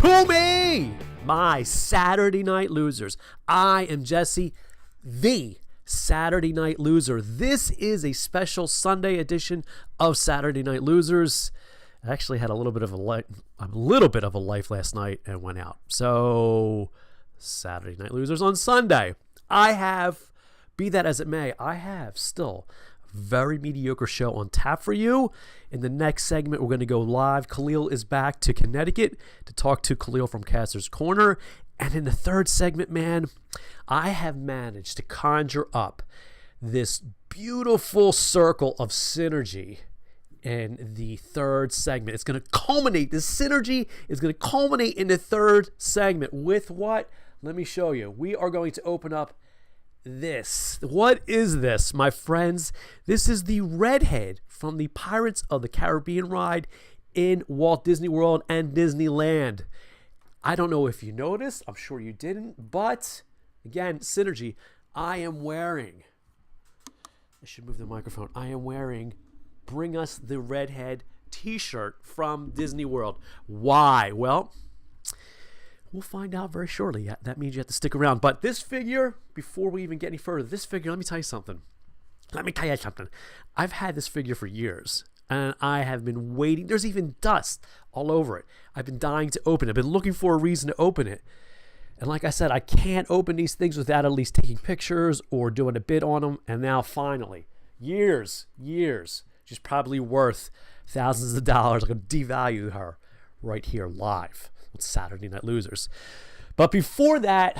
to me, my Saturday Night Losers. I am Jesse, the Saturday Night Loser. This is a special Sunday edition of Saturday Night Losers. I actually had a little bit of a life last night and went out. So Saturday Night Losers on Sunday. I have, be that as it may, I have still a very mediocre show on tap for you. In the next segment, we're going to go live. Khalil is back to Connecticut to talk to Khalil from Caster's Corner. And in the third segment, man, I have managed to conjure up this beautiful circle of synergy in the third segment. It's going to culminate. This synergy is going to culminate in the third segment with what? Let me show you. We are going to open up this. What is this, my friends? This is the redhead from the Pirates of the Caribbean ride in Walt Disney World and Disneyland. I don't know if you noticed. I'm sure you didn't. But, again, synergy. I am wearing, I should move the microphone. I am wearing Bring Us the Redhead t-shirt from Disney World. Why? Well, we'll find out very shortly. That means you have to stick around. But this figure, before we even get any further, this figure, let me tell you something. I've had this figure for years, and I have been waiting. There's even dust all over it. I've been dying to open it. I've been looking for a reason to open it. And like I said, I can't open these things without at least taking pictures or doing a bid on them. And now finally, years, she's probably worth thousands of dollars. I'm going to devalue her right here live on Saturday Night Losers. But before that,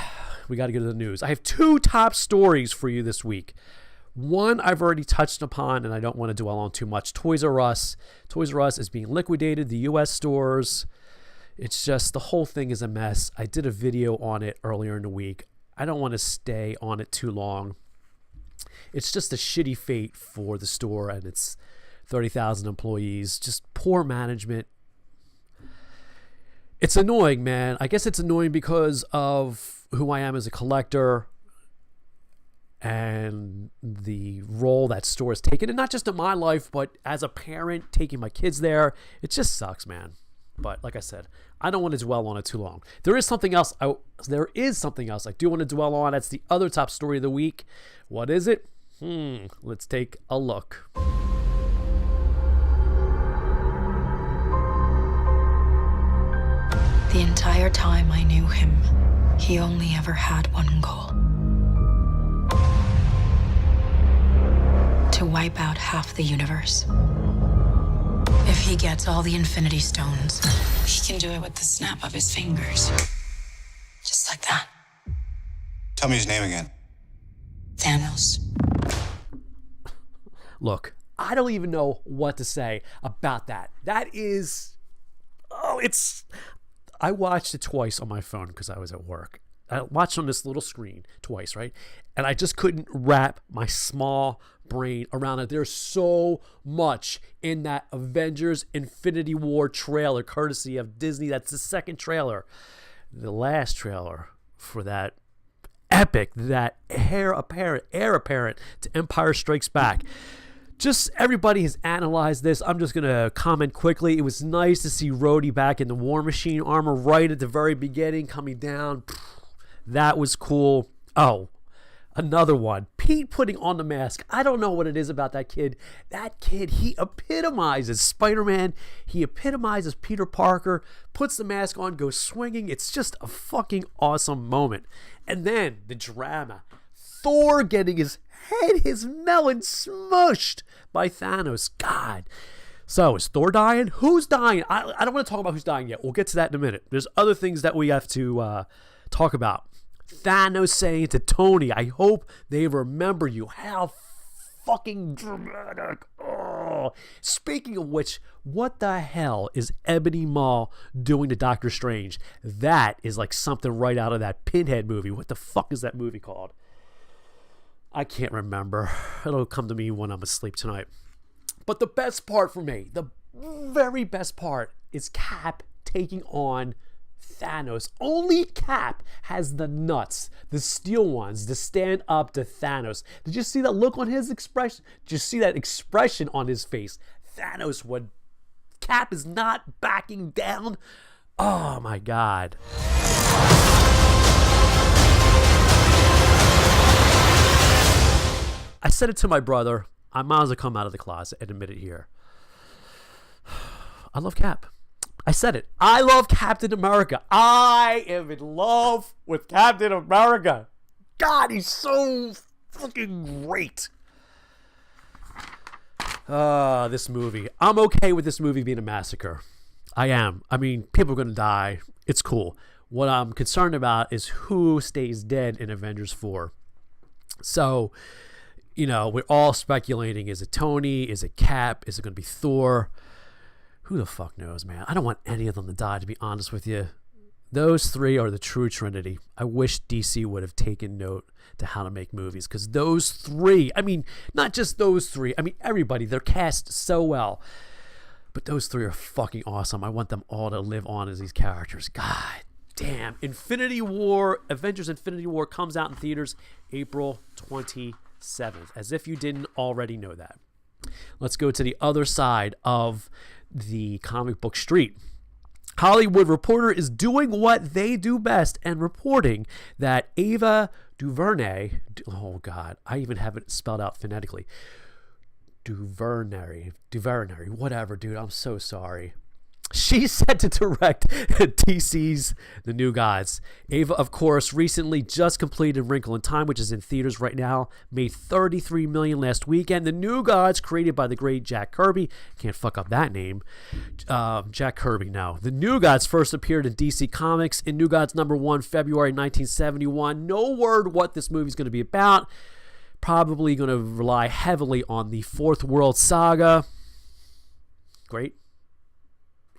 we got to get to the news. I have two top stories for you this week. One I've already touched upon, and I don't want to dwell on too much. Toys R Us. Toys R Us is being liquidated. The U.S. stores. It's just, the whole thing is a mess. I did a video on it earlier in the week. I don't want to stay on it too long. It's just a shitty fate for the store and its 30,000 employees. Just poor management. It's annoying, man. I guess it's annoying because of who I am as a collector and the role that store has taken. And not just in my life, but as a parent, taking my kids there. It just sucks, man. But like I said, I don't want to dwell on it too long. There is something else I do want to dwell on. That's the other top story of the week. What is it? Let's take a look. The entire time I knew him, he only ever had one goal. To wipe out half the universe. If he gets all the Infinity Stones, he can do it with the snap of his fingers. Just like that. Tell me his name again. Thanos. Look, I don't even know what to say about that. That is... I watched it twice on my phone because I was at work. I watched on this little screen twice, right? And I just couldn't wrap my small brain around it. There's so much in that Avengers Infinity War trailer, courtesy of Disney. That's the second trailer. The last trailer for that epic, that heir apparent to Empire Strikes Back. Just everybody has analyzed this. I'm just going to comment quickly. It was nice to see Rhodey back in the War Machine armor right at the very beginning, coming down. That was cool. Oh, another one. Pete putting on the mask. I don't know what it is about that kid. That kid, he epitomizes Spider-Man. He epitomizes Peter Parker. Puts the mask on, goes swinging. It's just a fucking awesome moment. And then the drama. Thor getting his melon smushed by Thanos. God. So, is Thor dying? Who's dying? I don't want to talk about who's dying yet. We'll get to that in a minute. There's other things that we have to talk about. Thanos saying to Tony, I hope they remember you. How fucking dramatic. Oh. Speaking of which, what the hell is Ebony Maw doing to Doctor Strange? That is like something right out of that Pinhead movie. What the fuck is that movie called? I can't remember. It'll come to me when I'm asleep tonight. But the best part for me, the very best part, is Cap taking on Thanos. Only Cap has the nuts, the steel ones, to stand up to Thanos. Did you see that look on his expression? Did you see that expression on his face? Thanos would. Cap is not backing down. Oh my God. I said it to my brother. I might as well come out of the closet and admit it here. I love Cap. I said it. I love Captain America. I am in love with Captain America. God, he's so fucking great. This movie. I'm okay with this movie being a massacre. I am. I mean, people are going to die. It's cool. What I'm concerned about is who stays dead in Avengers 4. So, we're all speculating. Is it Tony? Is it Cap? Is it going to be Thor? Who the fuck knows, man? I don't want any of them to die, to be honest with you. Those three are the true trinity. I wish DC would have taken note to how to make movies, because those three, I mean, not just those three, I mean, everybody, they're cast so well. But those three are fucking awesome. I want them all to live on as these characters. God damn. Infinity War, Avengers Infinity War comes out in theaters April 27th, as if you didn't already know that. Let's go to the other side of the comic book street. Hollywood Reporter is doing what they do best and reporting that Ava Duvernay, oh God, I even have it spelled out phonetically. Duvernary, whatever, dude, I'm so sorry. She's set to direct DC's The New Gods. Ava, of course, recently just completed Wrinkle in Time, which is in theaters right now. Made $33 million last weekend. The New Gods, created by the great Jack Kirby. Can't fuck up that name. Jack Kirby, no. The New Gods first appeared in DC Comics in New Gods #1, February 1971. No word what this movie's going to be about. Probably going to rely heavily on the Fourth World Saga. Great.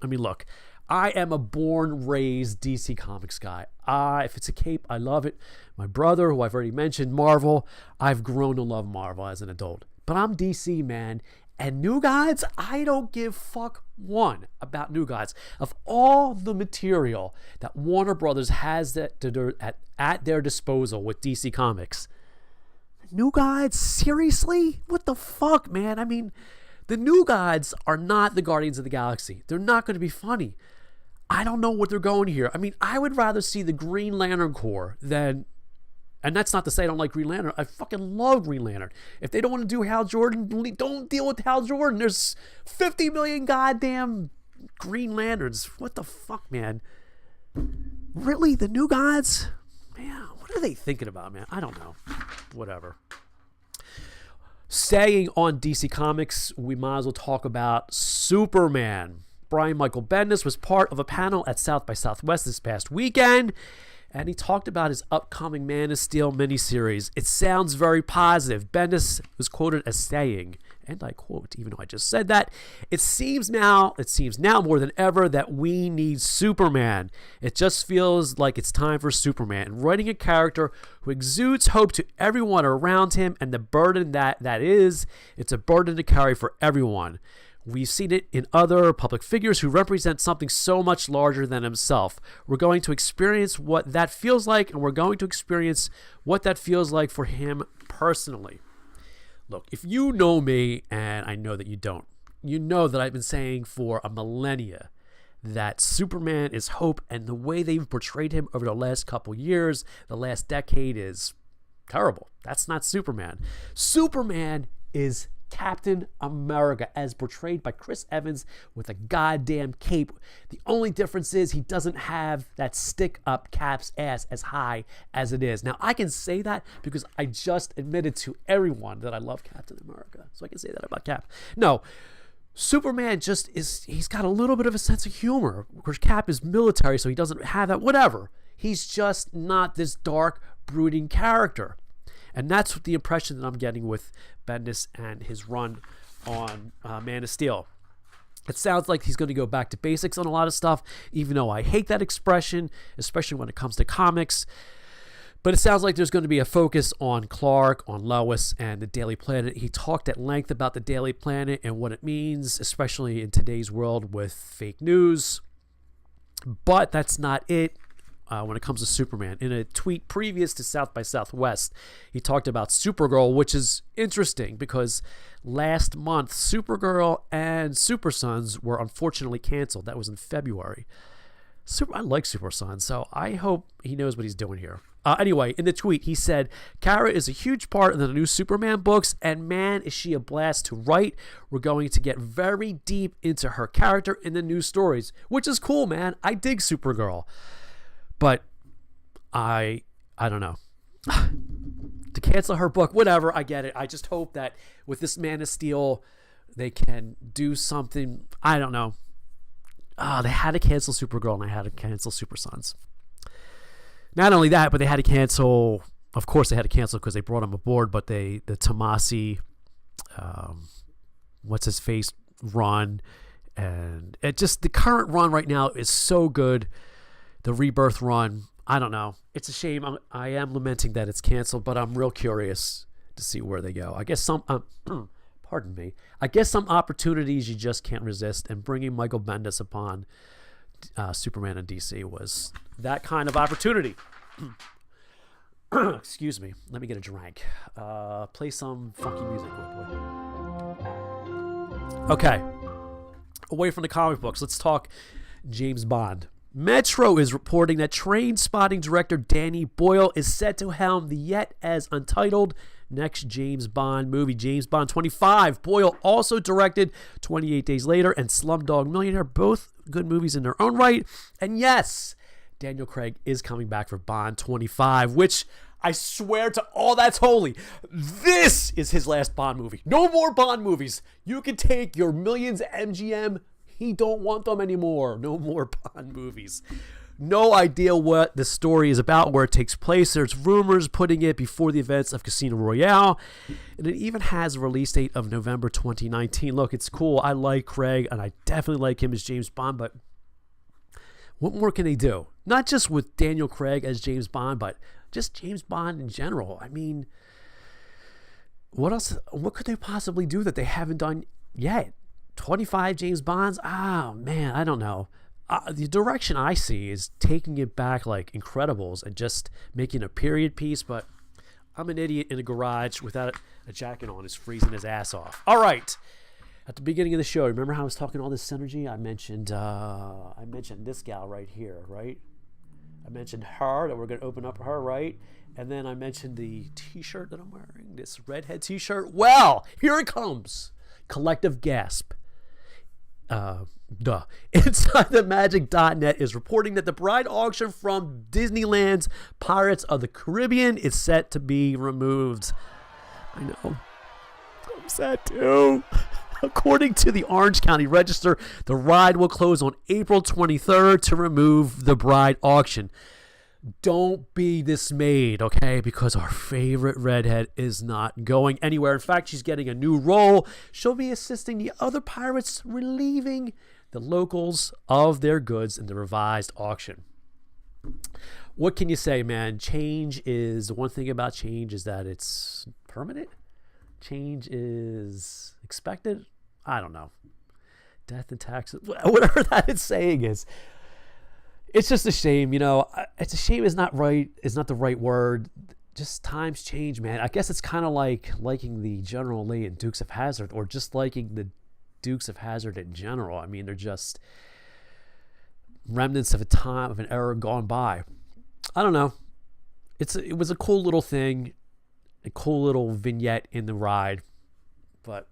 I mean, look, I am a born-raised DC Comics guy. If it's a cape, I love it. My brother, who I've already mentioned, Marvel, I've grown to love Marvel as an adult. But I'm DC, man. And New Gods, I don't give fuck one about New Gods. Of all the material that Warner Brothers has at their disposal with DC Comics, New Gods? Seriously? What the fuck, man? I mean, the New Gods are not the Guardians of the Galaxy. They're not going to be funny. I don't know what they're going here. I mean, I would rather see the Green Lantern Corps than... And that's not to say I don't like Green Lantern. I fucking love Green Lantern. If they don't want to do Hal Jordan, don't deal with Hal Jordan. There's 50 million goddamn Green Lanterns. What the fuck, man? Really? The New Gods? Man, what are they thinking about, man? I don't know. Whatever. Staying on DC Comics, we might as well talk about Superman. Brian Michael Bendis was part of a panel at South by Southwest this past weekend, and he talked about his upcoming Man of Steel miniseries. It sounds very positive. Bendis was quoted as saying, and I quote, even though I just said that, it seems now more than ever that we need Superman. It just feels like it's time for Superman. And writing a character who exudes hope to everyone around him, and the burden that is, it's a burden to carry for everyone. We've seen it in other public figures who represent something so much larger than himself. We're going to experience what that feels like, and we're going to experience what that feels like for him personally. Look, if you know me, and I know that you don't, you know that I've been saying for a millennia that Superman is hope, and the way they've portrayed him over the last couple years, the last decade, is terrible. That's not Superman. Superman is Captain America, as portrayed by Chris Evans with a goddamn cape. The only difference is he doesn't have that stick up Cap's ass as high as it is. Now, I can say that because I just admitted to everyone that I love Captain America, so I can say that about Cap. No, Superman just is, he's got a little bit of a sense of humor. Of course, Cap is military, so he doesn't have that. Whatever. He's just not this dark, brooding character. And that's the impression that I'm getting with Bendis and his run on Man of Steel. It sounds like he's going to go back to basics on a lot of stuff, even though I hate that expression, especially when it comes to comics. But it sounds like there's going to be a focus on Clark, on Lois, and the Daily Planet. He talked at length about the Daily Planet and what it means, especially in today's world with fake news. But that's not it. When it comes to Superman. In a tweet previous to South by Southwest, he talked about Supergirl, which is interesting because last month Supergirl and Super Sons were unfortunately canceled. That was in February. I like Super Son, so I hope he knows what he's doing here. Anyway, in the tweet, he said, Kara is a huge part of the new Superman books, and man, is she a blast to write. We're going to get very deep into her character in the new stories, which is cool, man. I dig Supergirl. But I don't know. To cancel her book, whatever, I get it. I just hope that with this Man of Steel, they can do something. I don't know. They had to cancel Supergirl and they had to cancel Super Sons. Not only that, but they had to cancel. Of course, they had to cancel because they brought him aboard. But the Tomasi, what's his face run, and it just the current run right now is so good. The Rebirth run, I don't know. It's a shame. I am lamenting that it's canceled, but I'm real curious to see where they go. I guess some. Pardon me. I guess some opportunities you just can't resist, and bringing Michael Bendis upon Superman and DC was that kind of opportunity. Excuse me. Let me get a drink. Play some funky music, quickly. Okay. Away from the comic books, let's talk James Bond. Metro is reporting that Trainspotting director Danny Boyle is set to helm the yet as untitled next James Bond movie, James Bond 25. Boyle also directed 28 Days Later and Slumdog Millionaire, both good movies in their own right. And yes, Daniel Craig is coming back for Bond 25, which I swear to all that's holy, this is his last Bond movie. No more Bond movies. You can take your millions of MGM. He don't want them anymore. No more Bond movies. No idea what the story is about, where it takes place. There's rumors putting it before the events of Casino Royale. And it even has a release date of November 2019. Look, it's cool. I like Craig, and I definitely like him as James Bond, but what more can they do? Not just with Daniel Craig as James Bond, but just James Bond in general. I mean, what else? What could they possibly do that they haven't done yet? 25 James Bonds? Oh, man, I don't know. The direction I see is taking it back like Incredibles and just making a period piece, but I'm an idiot in a garage without a jacket on, is freezing his ass off. All right. At the beginning of the show, remember how I was talking all this synergy? I mentioned this gal right here, right? I mentioned her, that we're going to open up her, right? And then I mentioned the t-shirt that I'm wearing, this redhead t-shirt. Well, here it comes. Collective gasp. InsideTheMagic.net is reporting that the bride auction from Disneyland's Pirates of the Caribbean is set to be removed. I know. I'm sad too. According to the Orange County Register, the ride will close on April 23rd to remove the bride auction. Don't be dismayed, okay? Because our favorite redhead is not going anywhere. In fact, she's getting a new role. She'll be assisting the other pirates, relieving the locals of their goods in the revised auction. What can you say, man? Change is, the one thing about change is that it's permanent. Change is expected. I don't know. Death and taxes, whatever that saying is. It's just a shame, you know. It's a shame is not right. It's not the right word. Just times change, man. I guess it's kind of like liking the General Lee and Dukes of Hazzard, or just liking the Dukes of Hazzard in general. I mean, they're just remnants of a time, of an era gone by. I don't know. It was a cool little thing, a cool little vignette in the ride, but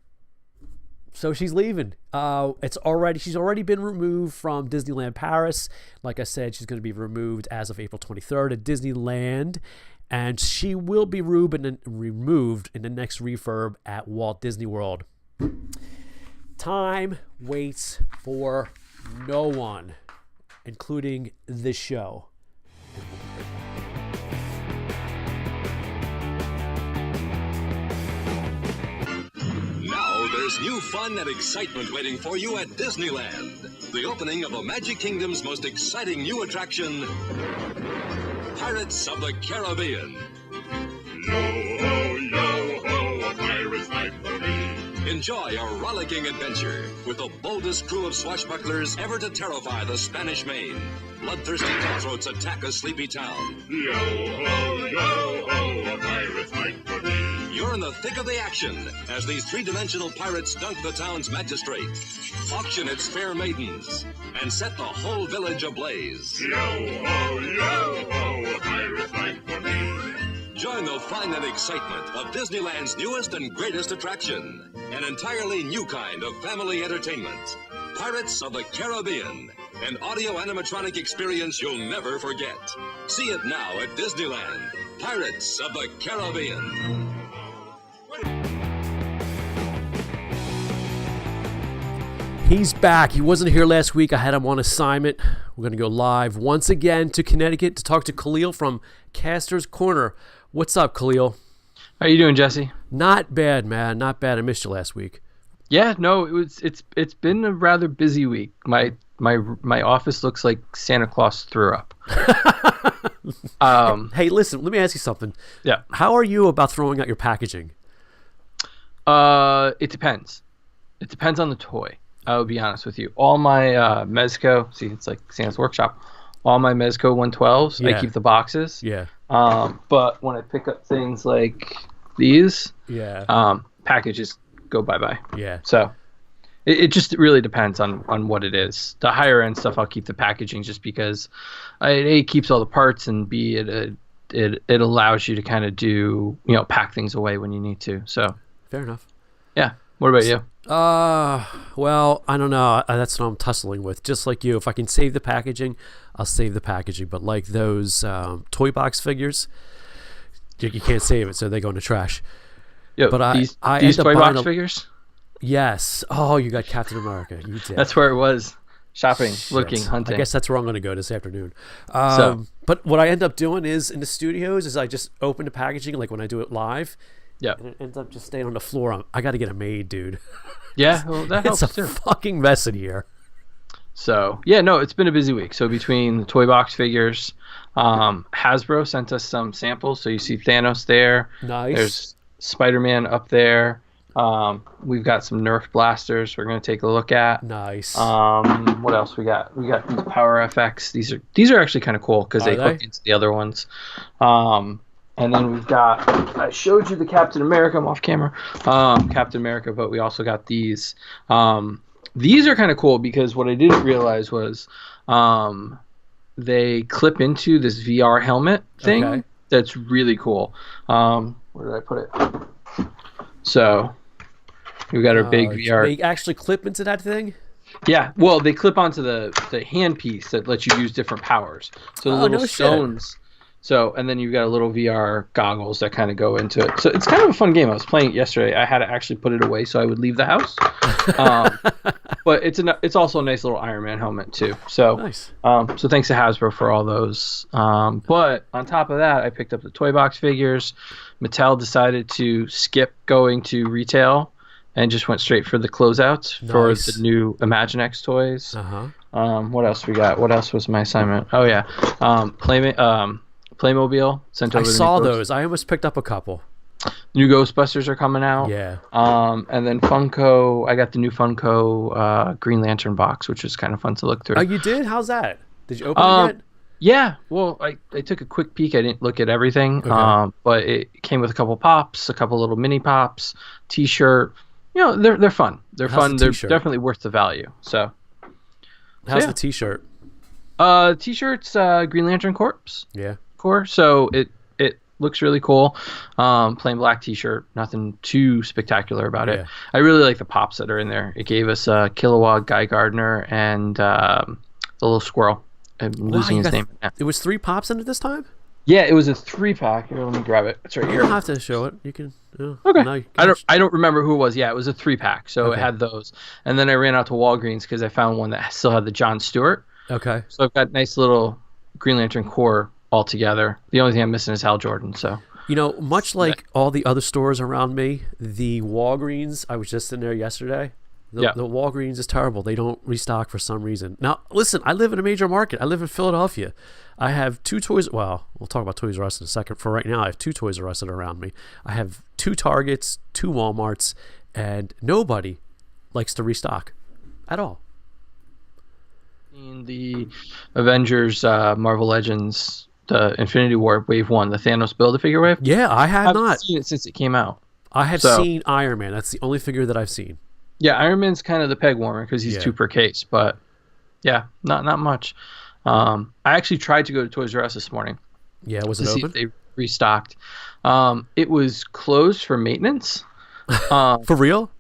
so she's leaving. She's already been removed from Disneyland Paris. Like I said, she's going to be removed as of April 23rd at Disneyland, and she will be removed in the next refurb at Walt Disney World. Time waits for no one, including this show. There's new fun and excitement waiting for you at Disneyland. The opening of the Magic Kingdom's most exciting new attraction, Pirates of the Caribbean. Yo-ho, yo-ho, a pirate's life for me. Enjoy a rollicking adventure with the boldest crew of swashbucklers ever to terrify the Spanish Main. Bloodthirsty cutthroats attack a sleepy town. Yo-ho, yo-ho, a pirate's life for me. You're in the thick of the action as these three-dimensional pirates dunk the town's magistrate, auction its fair maidens, and set the whole village ablaze. Yo-ho, a pirate's life for me. Join the fun and excitement of Disneyland's newest and greatest attraction, an entirely new kind of family entertainment. Pirates of the Caribbean, an audio animatronic experience you'll never forget. See it now at Disneyland. Pirates of the Caribbean. He's back. He wasn't here last week. I had him on assignment. We're going to go live once again to Connecticut to talk to Khalil from Caster's Corner. What's up, Khalil? How you doing, Jesse? Not bad, man. Not bad. I missed you last week. Yeah, no, it's been a rather busy week. My office looks like Santa Claus threw up. Hey, listen, let me ask you something. Yeah. How are you about throwing out your packaging? It depends. It depends on the toy. I will be honest with you. All my Mezco, see, it's like Santa's Workshop. All my Mezco 112s, Yeah. I keep the boxes. Yeah. But when I pick up things like these, Yeah. packages go bye-bye. Yeah. So it just really depends on what it is. The higher end stuff, I'll keep the packaging just because it keeps all the parts, and B, it allows you to kind of do, pack things away when you need to. So Fair enough. yeah. What about you? Well, I don't know. That's what I'm tussling with. Just like you, if I can save the packaging, I'll save the packaging. But like those toy box figures, you can't save it, so they go in the trash. Yo, But these end up toy buying box figures? Yes. Oh, you got Captain America. You did. That's where it was. Shopping, Shit. looking, hunting. I guess that's where I'm going to go this afternoon. So- But what I end up doing is in the studios is I just open the packaging like when I do it live, Yeah. and it ends up just staying on the floor. I got to get a maid, dude. Yeah, well, that It's helps a too. fucking mess in here. So, yeah, no, it's been a busy week. So between the toy box figures, Hasbro sent us some samples. So you see Thanos there. Nice. There's Spider-Man up there. We've got some Nerf blasters we're going to take a look at. Nice. What else we got? We got these Power FX. These are actually kind of cool because Are they hook they? into the other ones. And then we've got, I showed you the Captain America. I'm off camera. Captain America, but we also got these. These are kind of cool because what I didn't realize was they clip into this VR helmet thing. Okay. That's really cool. Where did I put it? So we've got our big VR. They actually clip into that thing? Yeah, well, they clip onto the handpiece that lets you use different powers. So the Oh, little no shit. stones. So, and then you've got a little VR goggles that kind of go into it. So it's kind of a fun game. I was playing it yesterday. I had to actually put it away so I would leave the house. But it's also a nice little Iron Man helmet too. So, Nice. so thanks to Hasbro for all those. But on top of that, I picked up the toy box figures. Mattel decided to skip going to retail and just went straight for the closeouts for Nice. the new Imaginext toys. Uh-huh. What else we got? What else was my assignment? Oh yeah, Playmobil sent I over. saw the new those. I almost picked up a couple. New Ghostbusters are coming out. Yeah. And then Funko. I got the new Funko Green Lantern box, which was kind of fun to look through. Oh, you did? How's that? Did you open it yet? Yeah, well, I took a quick peek. I didn't look at everything, Okay. but it came with a couple pops, a couple little mini pops, T-shirt. They're fun. They're How's fun. the They're t-shirt? definitely worth the value. So, How's yeah. the T-shirt? T-shirts, Green Lantern Yeah. Corps. So it looks really cool. Plain black T-shirt, nothing too spectacular about it. Yeah. I really like the pops that are in there. It gave us Kilowatt, Guy Gardner, and the little squirrel. I'm losing you his got- name. It was 3 pops in it this time? Yeah, it was a 3-pack. Here, let me grab it. It's right You here. don't have to show it. You can. Oh, Okay. no, you I can- don't remember who it was. Yeah, it was a 3-pack. So Okay. it had those. And then I ran out to Walgreens because I found one that still had the Jon Stewart. Okay. So I've got nice little Green Lantern Corps all together. The only thing I'm missing is Hal Jordan. So Much like all the other stores around me, the Walgreens, I was just in there yesterday. Yeah. The Walgreens is terrible. They don't restock for some reason. Now, listen, I live in a major market. I live in Philadelphia. I have 2 Toys. Well, we'll talk about Toys R Us in a second. For right now, I have 2 Toys R Us that are around me. I have 2 Targets, 2 Walmarts, and nobody likes to restock at all. in the Avengers, Marvel Legends, the Infinity War Wave 1, the Thanos Build-A-Figure wave. Yeah, I have I haven't not. seen it since it came out. I have seen Iron Man. That's the only figure that I've seen. Yeah, Iron Man's kind of the peg warmer because he's 2 per case, but yeah, not much. I actually tried to go to Toys R Us this morning. Yeah, was it to open? See if they restocked. It was closed for maintenance. For real?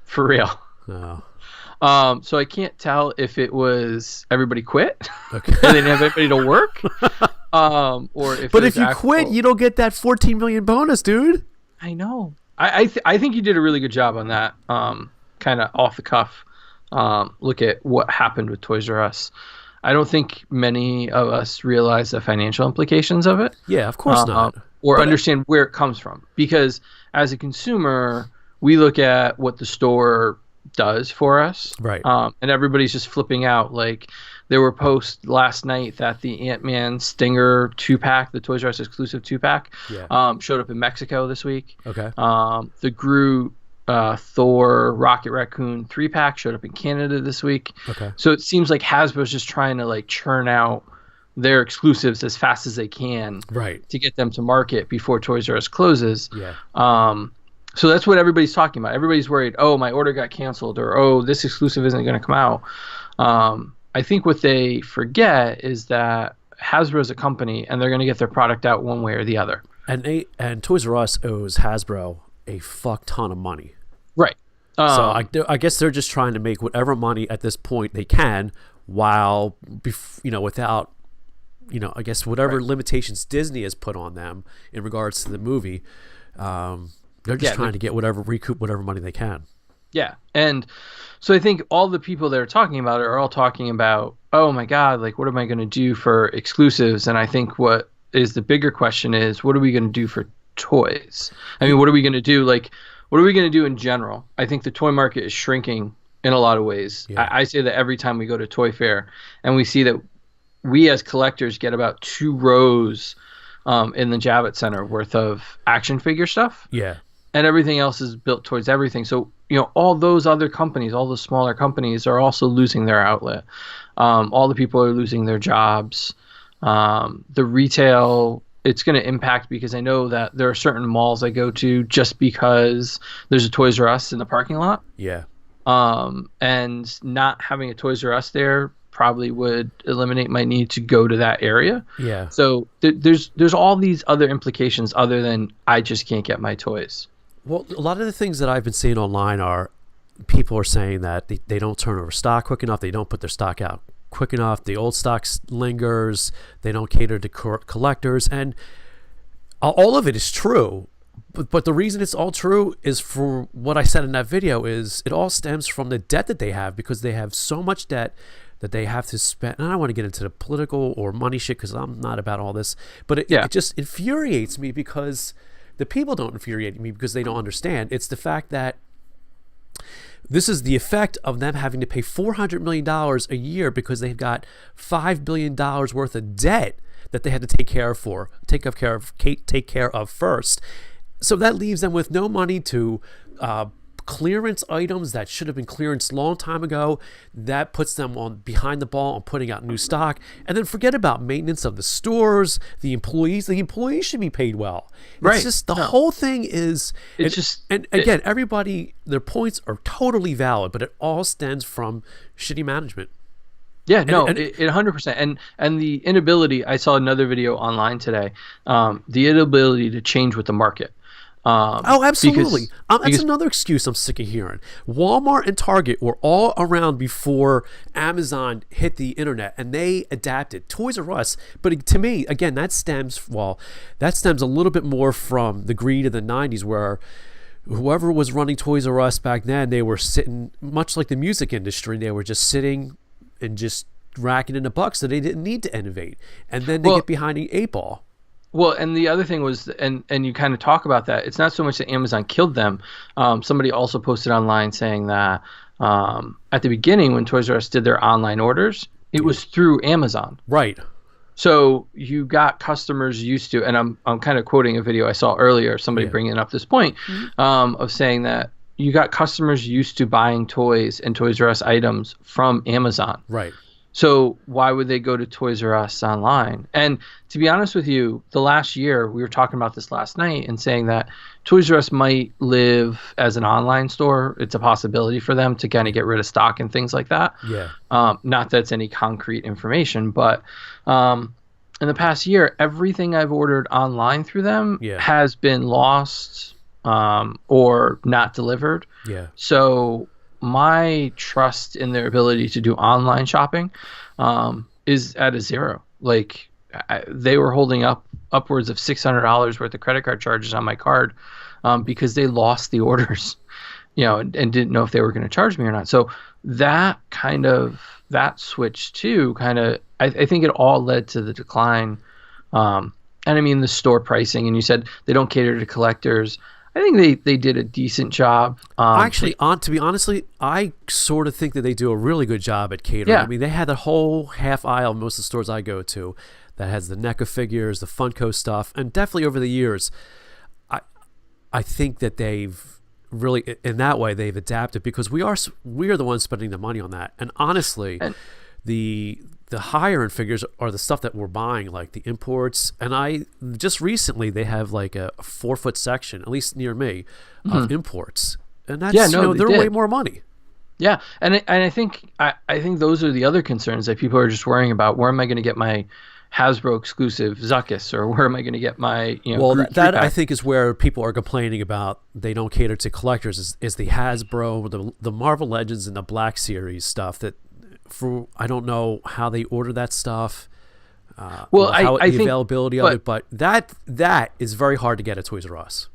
For real. Oh. So I can't tell if it was everybody quit Okay. and they didn't have anybody to work, or if. But if you quit, you don't get that 14 million bonus, dude. I know. I think you did a really good job on that. Kind of off the cuff. Look at what happened with Toys R Us. I don't think many of us realize the financial implications of it. Yeah, of course not. Or understand where it comes from. Because as a consumer, we look at what the store does for us. Right. And everybody's just flipping out. Like, there were posts last night that the Ant-Man Stinger 2-pack, the Toys R Us exclusive 2-pack, showed up in Mexico this week. Okay. The Groot, Thor, Rocket Raccoon 3-pack showed up in Canada this week. Okay. So it seems like Hasbro's just trying to like churn out their exclusives as fast as they can, right, to get them to market before Toys R Us closes. Yeah. So that's what everybody's talking about. Everybody's worried, oh, my order got canceled, or oh, this exclusive isn't going to come out. I think what they forget is that Hasbro is a company, and they're going to get their product out one way or the other. And Toys R Us owes Hasbro a fuck ton of money. Right. So I guess they're just trying to make whatever money at this point they can, while without, I guess whatever limitations Disney has put on them in regards to the movie. They're just trying to recoup whatever money they can. Yeah. And so I think all the people that are talking about it are all talking about, oh my God, like, what am I going to do for exclusives? And I think what is the bigger question is, what are we going to do for toys? I mean, what are we going to do? Like, what are we going to do in general? I think the toy market is shrinking in a lot of ways. Yeah. I say that every time we go to Toy Fair and we see that we as collectors get about 2 rows in the Javits Center worth of action figure stuff. Yeah. And everything else is built towards everything. So, all those other companies, all the smaller companies are also losing their outlet. All the people are losing their jobs. The retail, it's going to impact, because I know that there are certain malls I go to just because there's a Toys R Us in the parking lot. Yeah. And not having a Toys R Us there probably would eliminate my need to go to that area. Yeah. So there's all these other implications other than I just can't get my toys. Well, a lot of the things that I've been seeing online are people are saying that they don't turn over stock quick enough. They don't put their stock out quick enough. The old stock lingers. They don't cater to collectors. And all of it is true. But the reason it's all true is, for what I said in that video, is it all stems from the debt that they have, because they have so much debt that they have to spend. And I don't want to get into the political or money shit, because I'm not about all this. But it just infuriates me, because the people don't infuriate me because they don't understand. It's the fact that this is the effect of them having to pay $400 million a year because they've got $5 billion worth of debt that they had to take care of first. So that leaves them with no money to clearance items that should have been clearanced a long time ago. That puts them on behind the ball on putting out new stock. And then forget about maintenance of the stores, the employees. The employees should be paid well. Right. It's just the whole thing is. Again, everybody, their points are totally valid, but it all stems from shitty management. Yeah, no, it 100%. And the inability. I saw another video online today. The inability to change with the market. Absolutely. That's another excuse I'm sick of hearing. Walmart and Target were all around before Amazon hit the internet, and they adapted. Toys R Us, but to me, again, that stems a little bit more from the greed of the 90s, where whoever was running Toys R Us back then, they were sitting, much like the music industry, they were just sitting and just racking in the bucks, so they didn't need to innovate. And then they get behind the 8-ball. Well, and the other thing was, and you kind of talk about that, it's not so much that Amazon killed them. Somebody also posted online saying that at the beginning, when Toys R Us did their online orders, it was through Amazon. Right. So you got customers used to, and I'm kind of quoting a video I saw earlier, somebody bringing up this point, of saying that you got customers used to buying toys and Toys R Us items from Amazon. Right. So why would they go to Toys R Us online? And to be honest with you, the last year, we were talking about this last night and saying that Toys R Us might live as an online store. It's a possibility for them to kind of get rid of stock and things like that. Yeah. Not that it's any concrete information, but in the past year, everything I've ordered online through them has been lost or not delivered. Yeah. So my trust in their ability to do online shopping is at a zero. Like they were holding up upwards of $600 worth of credit card charges on my card because they lost the orders, and didn't know if they were going to charge me or not. So that switch too, I think it all led to the decline. And I mean the store pricing, and you said they don't cater to collectors. I think they did a decent job. Actually, to be honestly, I sort of think that they do a really good job at catering. Yeah. I mean, they had a whole half aisle in most of the stores I go to that has the NECA figures, the Funko stuff, and definitely over the years, I think that they've really, in that way, they've adapted because we are the ones spending the money on that. And honestly, the higher end figures are the stuff that we're buying, like the imports. And just recently they have like a 4-foot section, at least near me, of imports, and that's they're way more money. Yeah, and I think those are the other concerns that people are just worrying about. Where am I going to get my Hasbro exclusive Zuckus, or where am I going to get my Well, that I think is where people are complaining about. They don't cater to collectors. Is the Hasbro, the Marvel Legends, and the Black Series stuff that. I don't know how they order that stuff. I think availability of it, but that is very hard to get at Toys R Us.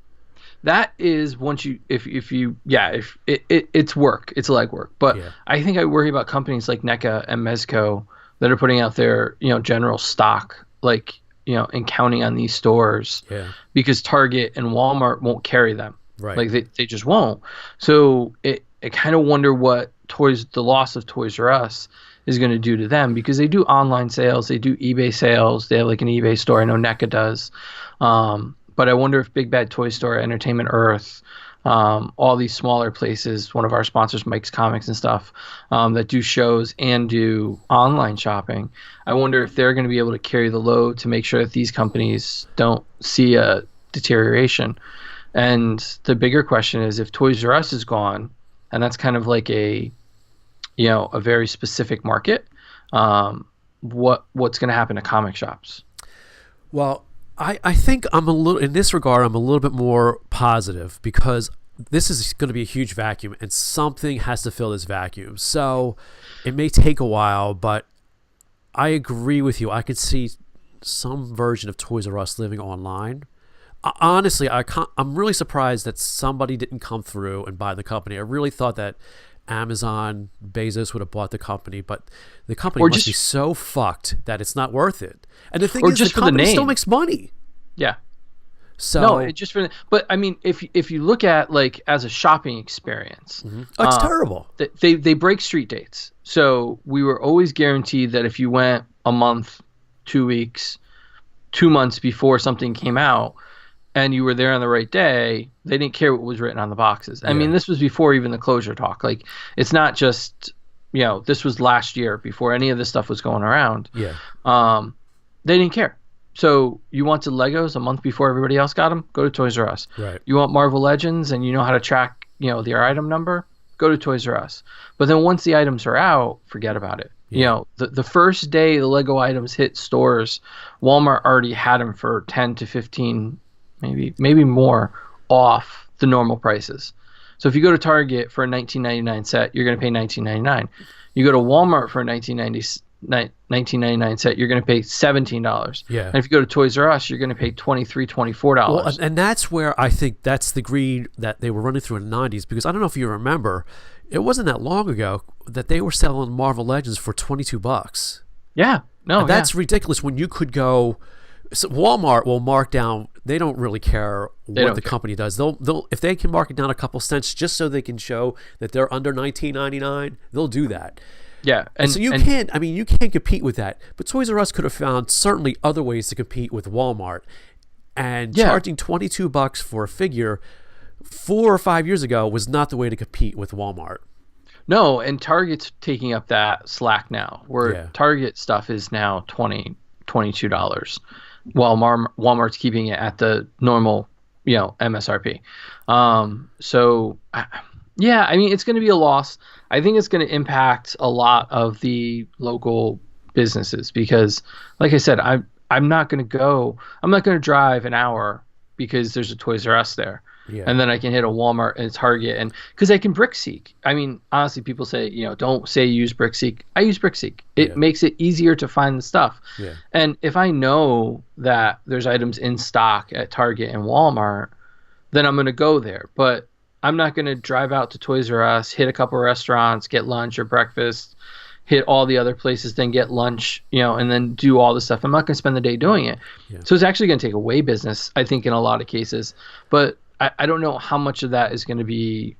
That is once you if it's work, it's legwork. But I think I worry about companies like NECA and Mezco that are putting out their general stock, and counting on these stores because Target and Walmart won't carry them. Right. Like they just won't. So I kind of wonder what the loss of Toys R Us is going to do to them, because they do online sales, they do eBay sales, they have like an eBay store. I know NECA does, but I wonder if Big Bad Toy Store, Entertainment Earth, all these smaller places, one of our sponsors, Mike's Comics and stuff, that do shows and do online shopping, I wonder if they're going to be able to carry the load to make sure that these companies don't see a deterioration. And the bigger question is, if Toys R Us is gone, and that's kind of like a very specific market, what's going to happen to comic shops? Well, I think I'm a little bit more positive, because this is going to be a huge vacuum and something has to fill this vacuum. So it may take a while, but I agree with you. I could see some version of Toys R Us living online. Honestly, I'm really surprised that somebody didn't come through and buy the company. I really thought that Amazon, Bezos would have bought the company, but the company must be so fucked that it's not worth it. And the thing is, the company still makes money. Yeah. So no, but I mean, if you look at as a shopping experience, it's terrible. They break street dates. So we were always guaranteed that if you went a month, 2 weeks, 2 months before something came out, and you were there on the right day, they didn't care what was written on the boxes. I mean, this was before even the closure talk. It's not just, this was last year before any of this stuff was going around. Yeah. They didn't care. So you wanted Legos a month before everybody else got them? Go to Toys R Us. Right. You want Marvel Legends and you know how to track, their item number? Go to Toys R Us. But then once the items are out, forget about it. Yeah. The first day the Lego items hit stores, Walmart already had them for 10 to 15 maybe more off the normal prices. So if you go to Target for a $19.99 set, you're going to pay $19.99. You go to Walmart for a $19.99 set, you're going to pay $17. Yeah. And if you go to Toys R Us, you're going to pay $23, $24. Well, and that's where I think that's the greed that they were running through in the 90s, because I don't know if you remember, it wasn't that long ago that they were selling Marvel Legends for $22. Yeah. No, and that's ridiculous when you could go. So Walmart will mark down. They don't really care what the company does. They'll if they can mark it down a couple cents just so they can show that they're under $19.99, they'll do that. Yeah, and so you can't compete with that. But Toys R Us could have found certainly other ways to compete with Walmart, and charging $22 for a figure 4 or 5 years ago was not the way to compete with Walmart. No, and Target's taking up that slack now, where Yeah. Target stuff is now $22, while Walmart's keeping it at the normal, MSRP. Yeah, I mean, it's going to be a loss. I think it's going to impact a lot of the local businesses because, like I said, I'm not going to drive an hour because there's a Toys R Us there. Yeah. And then I can hit a Walmart and a Target, and because I can BrickSeek. I mean, honestly, people say, don't say use BrickSeek. I use BrickSeek. It makes it easier to find the stuff. Yeah. And if I know that there's items in stock at Target and Walmart, then I'm going to go there. But I'm not going to drive out to Toys R Us, hit a couple restaurants, get lunch or breakfast, hit all the other places, then get lunch, and then do all the stuff. I'm not going to spend the day doing it. Yeah. So it's actually going to take away business, I think, in a lot of cases. But I don't know how much of that is going to be,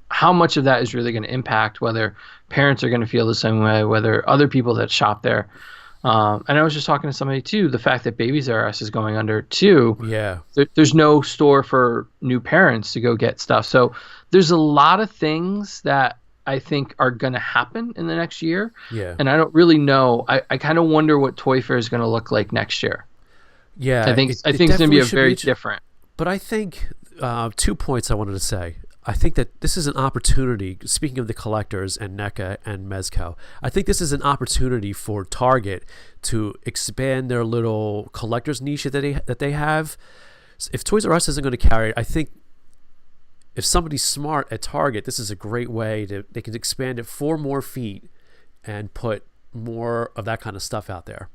how much of that is really going to impact whether parents are going to feel the same way, whether other people that shop there. And I was just talking to somebody too, the fact that Babies R Us is going under too. Yeah. There's no store for new parents to go get stuff. So there's a lot of things that I think are going to happen in the next year. Yeah. And I don't really know. I kind of wonder what Toy Fair is going to look like next year. Yeah. I think it's going to be very different. But I think 2 points I wanted to say. I think that this is an opportunity, speaking of the collectors and NECA and Mezco, I think this is an opportunity for Target to expand their little collector's niche that they have. If Toys R Us isn't going to carry it, I think if somebody's smart at Target, this is a great way they can expand it 4 more feet and put more of that kind of stuff out there.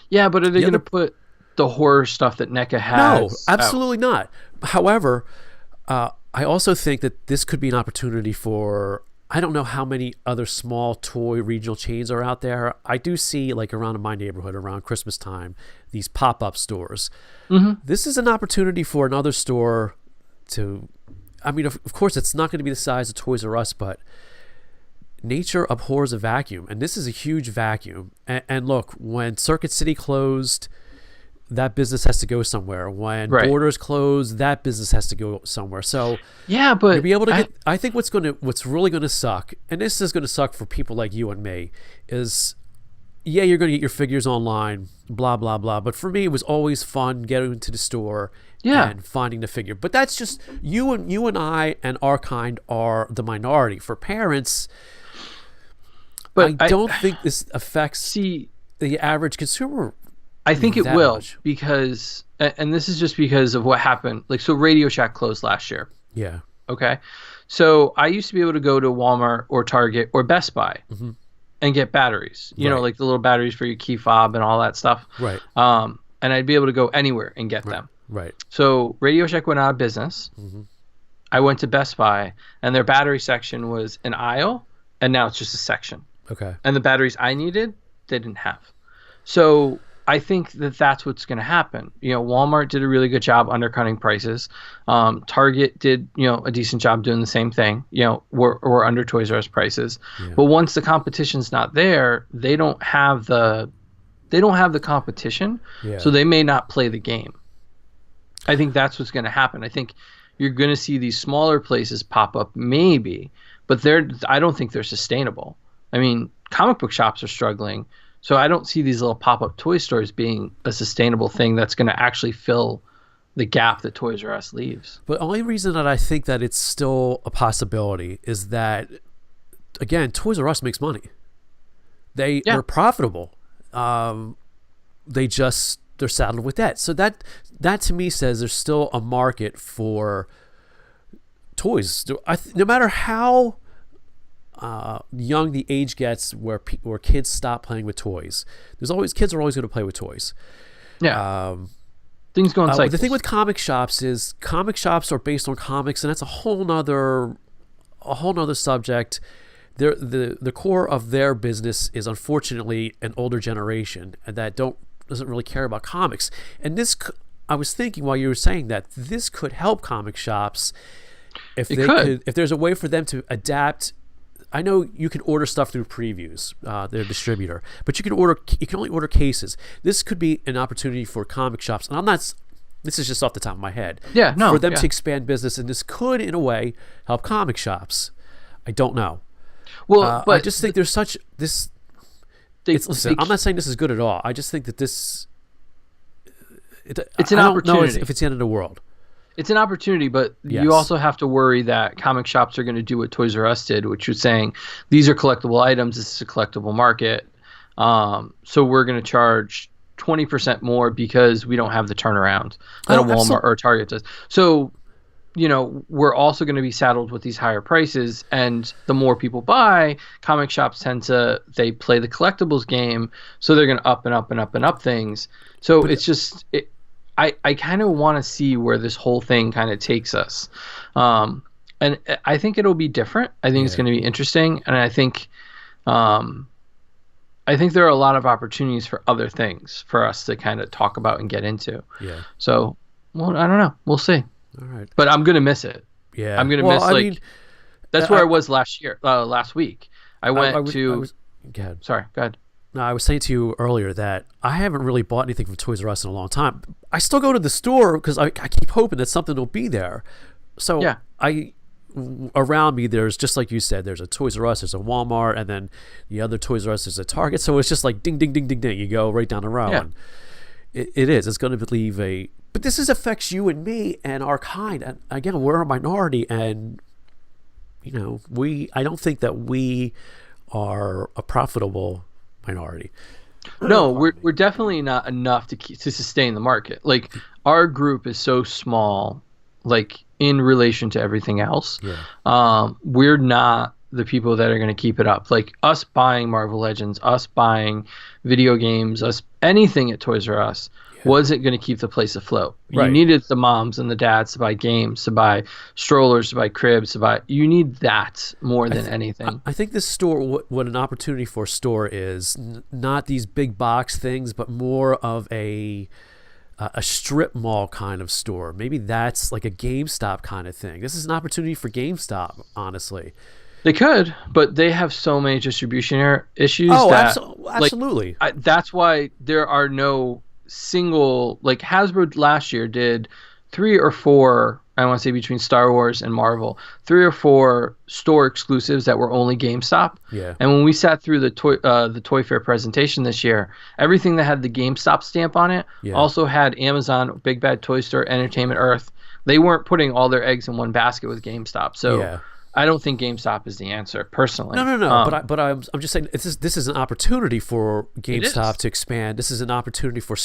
Yeah, but are they going to put the horror stuff that NECA has? No, absolutely not. However, I also think that this could be an opportunity for, I don't know how many other small toy regional chains are out there. I do see, like around in my neighborhood, around Christmas time, these pop-up stores. Mm-hmm. This is an opportunity for another store to, I mean, of course, it's not going to be the size of Toys R Us, but nature abhors a vacuum, and this is a huge vacuum. And look, when Circuit City closed, that business has to go somewhere. When Borders close, that business has to go somewhere. So yeah, but to be able to get, I think what's really going to suck, and this is going to suck for people like you and me, is you're going to get your figures online, blah blah blah. But for me, it was always fun getting to the store and finding the figure. But that's just you and I and our kind are the minority. For parents, but I don't think this affects the average consumer. I think it will because, and this is just because of what happened. Like, so Radio Shack closed last year. Yeah. Okay. So I used to be able to go to Walmart or Target or Best Buy and get batteries, you know, like the little batteries for your key fob and all that stuff. Right. And I'd be able to go anywhere and get them. Right. So Radio Shack went out of business. Mm-hmm. I went to Best Buy and their battery section was an aisle and now it's just a section. Okay. And the batteries I needed, they didn't have. So I think that that's what's going to happen. You know, Walmart did a really good job undercutting prices. Target did, a decent job doing the same thing. We're under Toys R Us prices. Yeah. But once the competition's not there, they don't have the competition. Yeah. So they may not play the game. I think that's what's going to happen. I think you're going to see these smaller places pop up, maybe, but I don't think they're sustainable. I mean, comic book shops are struggling. So I don't see these little pop-up toy stores being a sustainable thing that's going to actually fill the gap that Toys R Us leaves. But the only reason that I think that it's still a possibility is that, again, Toys R Us makes money. They're profitable. They're saddled with debt. So that to me says there's still a market for toys. No matter how young the age gets where kids stop playing with toys, kids are always going to play with toys. Things go in cycles. The thing with comic shops is comic shops are based on comics, and that's a whole nother subject. The core of their business is unfortunately an older generation and that doesn't really care about comics. And this, I was thinking while you were saying that, this could help comic shops if there's a way for them to adapt. I know you can order stuff through Previews, their distributor, but you can only order cases. This could be an opportunity for comic shops, and this is just off the top of my head. For them to expand business, and this could, in a way, help comic shops. I don't know. Well, but I just think there's such this. Listen, I'm not saying this is good at all. I just think that this. It's an I don't opportunity. know if it's the end of the world. It's an opportunity, but you also have to worry that comic shops are going to do what Toys R Us did, which was saying these are collectible items. This is a collectible market. So we're going to charge 20% more because we don't have the turnaround that a Walmart or a Target does. So, we're also going to be saddled with these higher prices, and the more people buy, comic shops they play the collectibles game, so they're going to up and up and up and up things. So I kind of want to see where this whole thing kind of takes us. And I think it'll be different. I think it's going to be interesting, and I think there are a lot of opportunities for other things for us to kind of talk about and get into. Yeah. So, well, I don't know. We'll see. All right. But I'm going to miss it. Yeah. I'm going to miss, that's where I was last week. I went to... Go ahead. Sorry, go ahead. No, I was saying to you earlier that I haven't really bought anything from Toys R Us in a long time. I still go to the store because I keep hoping that something will be there. So around me, there's, just like you said, there's a Toys R Us, there's a Walmart, and then the other Toys R Us is a Target. So it's just like ding, ding, ding, ding, ding. You go right down the row. Yeah. And it is. It's going to leave a... But this affects you and me and our kind. And again, we're a minority, and I don't think that we are a profitable minority. No, we're definitely not enough to sustain the market. Like, our group is so small, like, in relation to everything else. Yeah. We're not the people that are going to keep it up. Like, us buying Marvel Legends, us buying video games, us anything at Toys R Us wasn't going to keep the place afloat. Right. You needed the moms and the dads to buy games, to buy strollers, to buy cribs, you need that more than anything. I think this store, what an opportunity for a store is, not these big box things, but more of a strip mall kind of store. Maybe that's like a GameStop kind of thing. This is an opportunity for GameStop, honestly. They could, but they have so many distribution issues. Oh, absolutely. That's why there are no single, like, Hasbro last year did 3 or 4, I want to say between Star Wars and Marvel, 3 or 4 store exclusives that were only GameStop. Yeah. And when we sat through the Toy Fair presentation this year, everything that had the GameStop stamp on it also had Amazon, Big Bad Toy Store, Entertainment Earth. They weren't putting all their eggs in one basket with GameStop. So I don't think GameStop is the answer, personally. No. But I'm just saying this is an opportunity for GameStop to expand. This is an opportunity for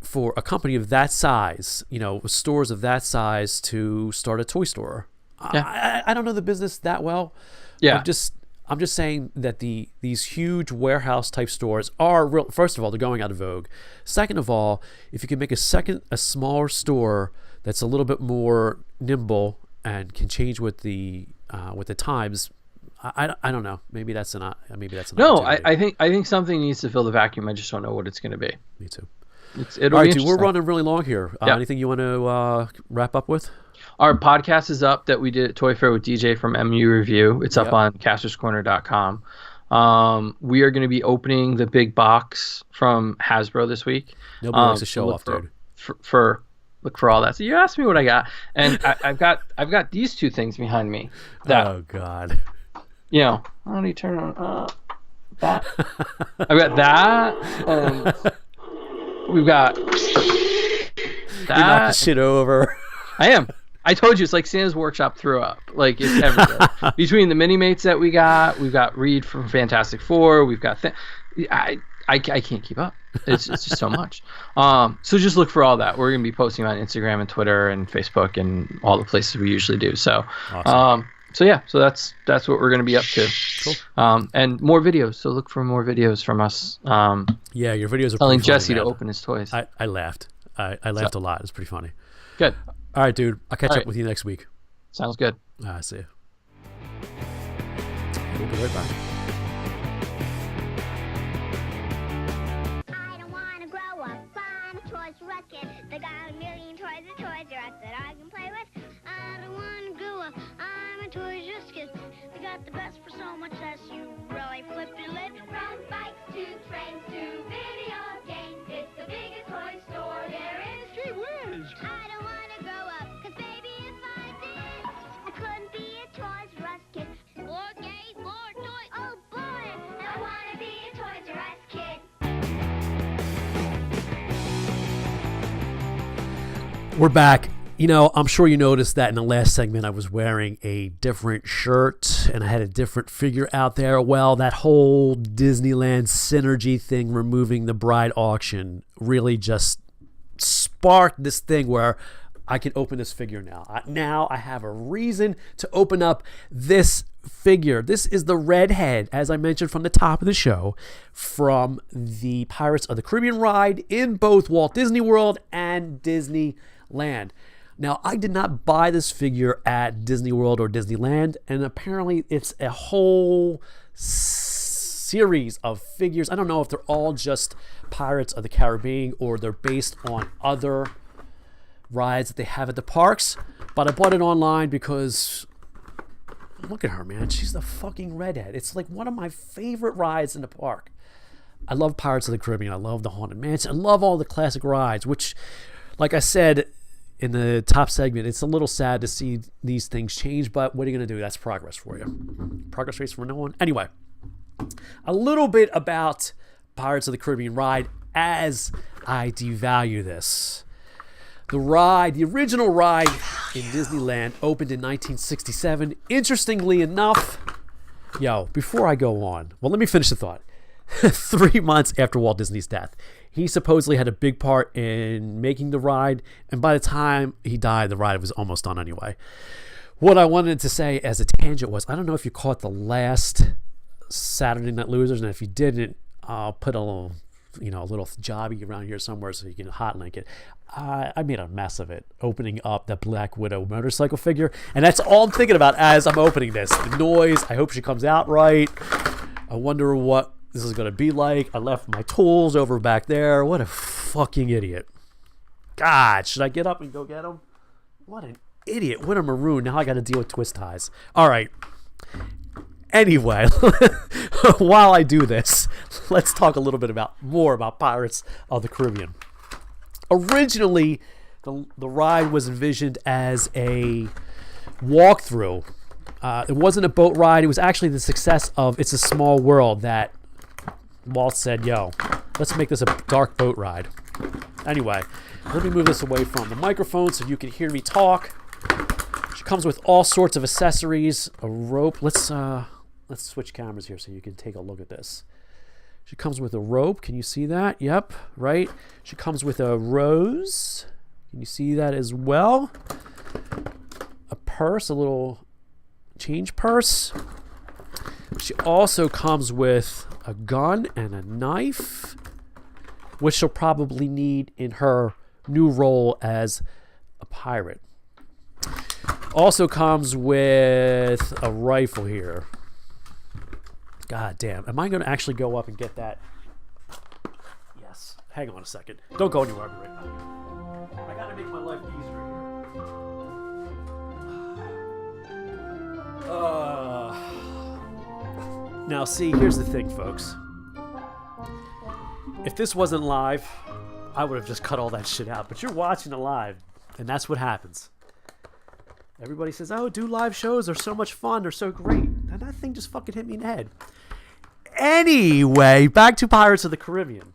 for a company of that size, stores of that size to start a toy store. Yeah. I don't know the business that well. Yeah. I'm just saying that these huge warehouse type stores are real. First of all, they're going out of vogue. Second of all, if you can make a smaller store that's a little bit more nimble and can change with the times, I don't know. Maybe that's an no. I think something needs to fill the vacuum. I just don't know what it's going to be. Me too. All right, dude, we're running really long here. Anything you want to wrap up with? Our podcast is up that we did at Toy Fair with DJ from MU Review. It's up on casterscorner.com. We are going to be opening the big box from Hasbro this week. Nobody likes to show off, dude. Look for all that. So you asked me what I got, and I've got these 2 things behind me. Oh God! How do you turn on that? I've got that, and we've got that. You're knocking shit over. I am. I told you, it's like Santa's Workshop threw up. Like, it's everywhere. Between the mini mates that we've got Reed from Fantastic Four. We've got I can't keep up. It's just so much. So just look for all that. We're going to be posting on Instagram and Twitter and Facebook and all the places we usually do. So, awesome. So that's what we're going to be up to. Cool. And more videos. So look for more videos from us. Your videos are telling Jesse to open his toys. I laughed. I laughed a lot. It's pretty funny. Good. All right, dude. I'll catch up with you next week. Sounds good. See you. We'll be right back. They got a million toys at Toys R Us that I can play with. I don't want to grow up. I'm a Toys R Us kid. They got the best for so much less. You really flip your lid. From bikes to trains to video games, it's the biggest toy store there is. Gee whiz! I don't want to grow up, 'cause baby, if I did, I couldn't be a Toys R Us We're back. You know, I'm sure you noticed that in the last segment I was wearing a different shirt and I had a different figure out there. Well, that whole Disneyland synergy thing, removing the bride auction, really just sparked this thing where I can open this figure now. Now I have a reason to open up this figure. This is the redhead, as I mentioned from the top of the show, from the Pirates of the Caribbean ride in both Walt Disney World and Disneyland. Now, I did not buy this figure at Disney World or Disneyland, and apparently it's a whole series of figures. I don't know if they're all just Pirates of the Caribbean or they're based on other rides that they have at the parks, but I bought it online because look at her, man. She's the fucking redhead. It's like one of my favorite rides in the park. I love Pirates of the Caribbean. I love the Haunted Mansion. I love all the classic rides, which, like I said in the top segment, it's a little sad to see these things change, but what are you going to do? That's progress for you. Progress race for no one. Anyway, a little bit about Pirates of the Caribbean ride as I devalue this. The ride, the original ride in Disneyland opened in 1967. Interestingly enough, before I go on, well, let me finish the thought. 3 months after Walt Disney's death, he supposedly had a big part in making the ride, and by the time he died, the ride was almost done anyway. What I wanted to say as a tangent was, I don't know if you caught the last Saturday Night Losers, and if you didn't, I'll put a little jobby around here somewhere so you can hot link it. I made a mess of it, opening up that Black Widow motorcycle figure, and that's all I'm thinking about as I'm opening this. The noise, I hope she comes out right. I wonder what this is going to be like. I left my tools over back there. What a fucking idiot. God, should I get up and go get them? What an idiot. What a maroon. Now I got to deal with twist ties. All right. Anyway, while I do this, let's talk a little bit more about Pirates of the Caribbean. Originally, the ride was envisioned as a walkthrough. It wasn't a boat ride. It was actually the success of It's a Small World that Walt said, let's make this a dark boat ride. Anyway, let me move this away from the microphone so you can hear me talk. She comes with all sorts of accessories, a rope. Let's switch cameras here so you can take a look at this. She comes with a rope. Can you see that? Yep, right. She comes with a rose. Can you see that as well? A purse, a little change purse. She also comes with a gun and a knife, which she'll probably need in her new role as a pirate. Also comes with a rifle here. God damn. Am I going to actually go up and get that? Yes. Hang on a second. Don't go anywhere. I'll be right back. I got to make my life easier here. Now, see, here's the thing, folks. If this wasn't live, I would have just cut all that shit out. But you're watching it live, and that's what happens. Everybody says, oh, do live shows. They're so much fun. They're so great. And that thing just fucking hit me in the head. Anyway, back to Pirates of the Caribbean.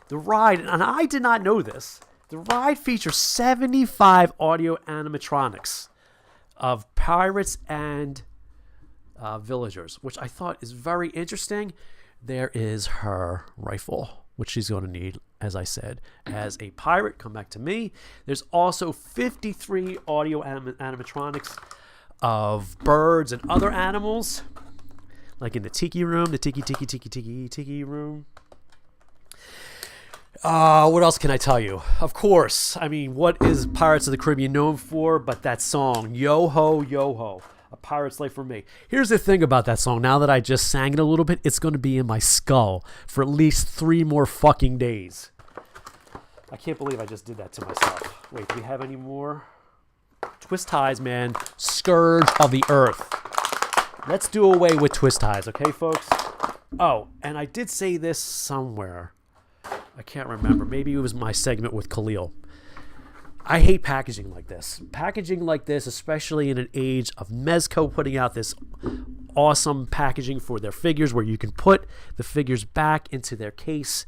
The ride, and I did not know this, the ride features 75 audio animatronics of pirates and villagers, which I thought is very interesting. There is her rifle, which she's going to need, as I said, as a pirate. Come back to me. There's also 53 audio animatronics of birds and other animals, like in the tiki room, the tiki room. What else can I tell you? Of course, I mean, what is Pirates of the Caribbean known for but that song, Yo Ho, Yo Ho, A Pirate's Life for Me. Here's the thing about that song. Now that I just sang it a little bit, it's going to be in my skull for at least 3 more fucking days. I can't believe I just did that to myself. Wait, do we have any more? Twist ties, man. Scourge of the earth. Let's do away with twist ties, okay, folks? Oh, and I did say this somewhere. I can't remember. Maybe it was my segment with Khalil. I hate packaging like this. Packaging like this, especially in an age of Mezco putting out this awesome packaging for their figures where you can put the figures back into their case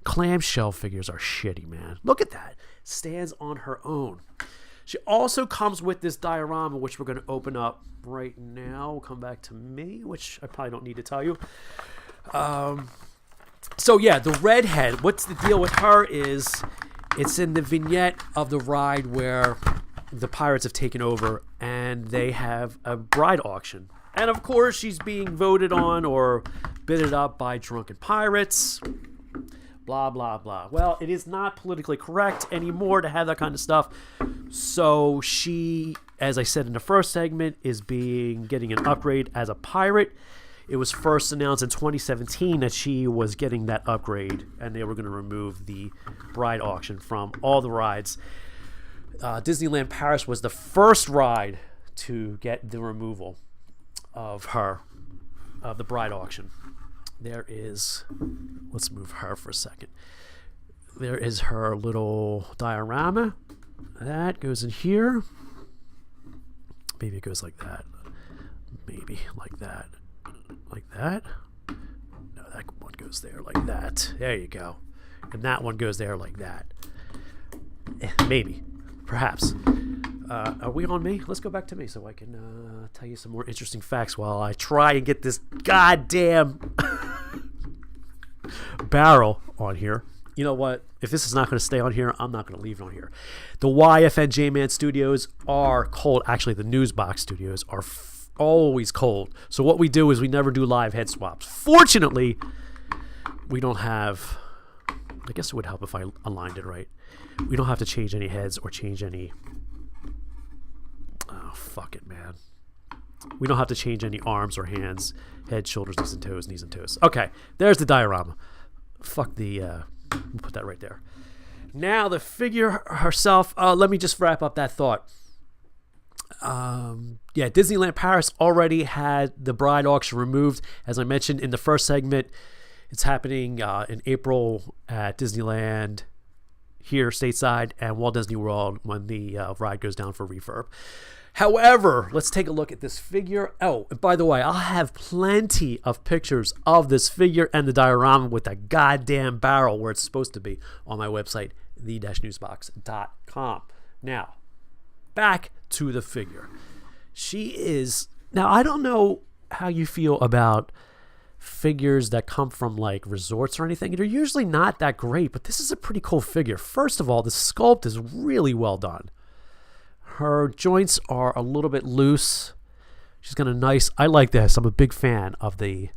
clamshell figures are shitty, man. Look at that. Stands on her own. She also comes with this diorama, which we're going to open up right now. We'll come back to me, which I probably don't need to tell you. So yeah, the redhead, what's the deal with her is it's in the vignette of the ride where the pirates have taken over and they have a bride auction. And of course, she's being voted on or bidded up by drunken pirates. Blah, blah, blah. Well, it is not politically correct anymore to have that kind of stuff. So she, as I said in the first segment, is getting an upgrade as a pirate. It was first announced in 2017 that she was getting that upgrade, and they were going to remove the bride auction from all the rides. Disneyland Paris was the first ride to get the removal of the bride auction. There is, let's move her for a second. There is her little diorama. That goes in here. Maybe it goes like that. Maybe like that. Like that. No, that one goes there like that. There you go. And that one goes there like that. Maybe. Perhaps. Are we on me? Let's go back to me so I can tell you some more interesting facts while I try and get this goddamn barrel on here. You know what? If this is not going to stay on here, I'm not going to leave it on here. The YFN J-Man Studios are cold. Actually, the Newsbox Studios are always cold. So what we do is we never do live head swaps. Fortunately, we don't have... I guess it would help if I aligned it right. We don't have to change any heads or change any... Oh, fuck it, man. We don't have to change any arms or hands, head, shoulders, knees and toes, knees and toes. Okay, there's the diorama. Fuck the... we'll put that right there. Now, the figure herself... let me just wrap up that thought. Yeah, Disneyland Paris already had the bride auction removed. As I mentioned in the first segment, it's happening in April at Disneyland here stateside and Walt Disney World when the ride goes down for refurb. However, let's take a look at this figure. Oh, and by the way, I'll have plenty of pictures of this figure and the diorama with that goddamn barrel where it's supposed to be on my website, the-newsbox.com. Now, back to the figure. She is... Now, I don't know how you feel about figures that come from like resorts or anything. They're usually not that great, but this is a pretty cool figure. First of all, the sculpt is really well done. Her joints are a little bit loose. She's got a nice... I like this. I'm a big fan of the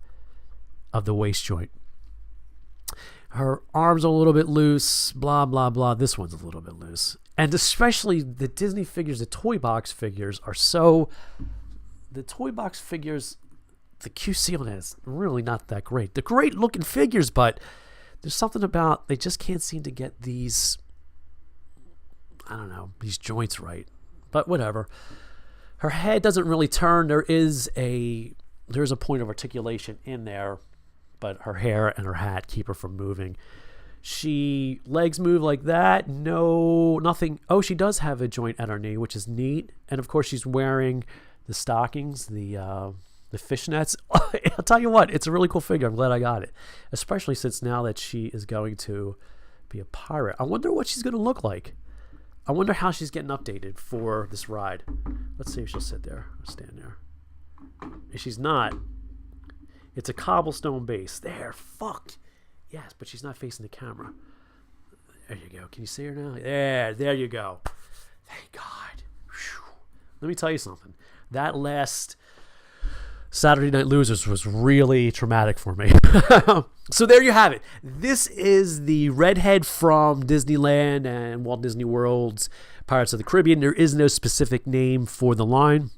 waist joint. Her arms are a little bit loose. Blah, blah, blah. This one's a little bit loose. And especially the Disney figures, the toy box figures are so... The toy box figures, the QC on it is really not that great. They're great looking figures, but there's something about... They just can't seem to get these... I don't know, these joints right. But whatever. Her head doesn't really turn. There's a point of articulation in there, but her hair and her hat keep her from moving. She legs move like that. No, nothing. Oh, she does have a joint at her knee, which is neat. And of course, she's wearing the stockings, the fishnets. I'll tell you what, it's a really cool figure. I'm glad I got it, especially since now that she is going to be a pirate. I wonder what she's going to look like. I wonder how she's getting updated for this ride. Let's see if she'll sit there or stand there. If she's not, it's a cobblestone base. There, fuck. Yes, but she's not facing the camera. There you go. Can you see her now? There you go. Thank God. Whew. Let me tell you something. That last Saturday Night Losers was really traumatic for me. So there you have it. This is the redhead from Disneyland and Walt Disney World's Pirates of the Caribbean. There is no specific name for the line.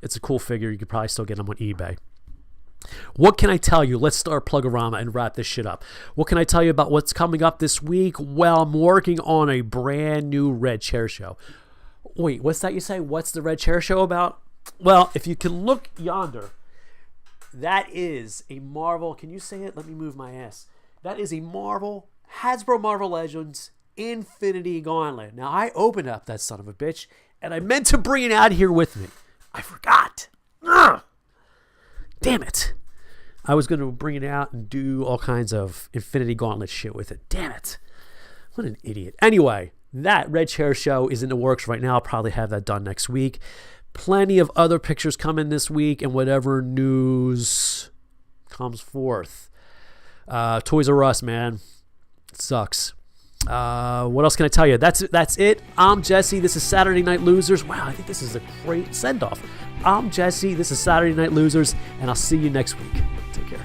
It's a cool figure. You could probably still get them on eBay. What can I tell you? Let's start Plugorama and wrap this shit up. What can I tell you about what's coming up this week? Well, I'm working on a brand new Red Chair show. Wait, what's that you say? What's the Red Chair show about? Well, if you can look yonder, that is a Marvel. Can you say it? Let me move my ass. That is a Hasbro Marvel Legends Infinity Gauntlet. Now, I opened up that son of a bitch, and I meant to bring it out here with me. I forgot. Ugh. Damn it. I was going to bring it out and do all kinds of Infinity Gauntlet shit with it. Damn it. What an idiot. Anyway, that Red Chair show is in the works right now. I'll probably have that done next week. Plenty of other pictures coming this week and whatever news comes forth. Toys R Us, man. It sucks. What else can I tell you? That's it. I'm Jesse. This is Saturday Night Losers. Wow, I think this is a great send-off. I'm Jesse. This is Saturday Night Losers, and I'll see you next week. Take care.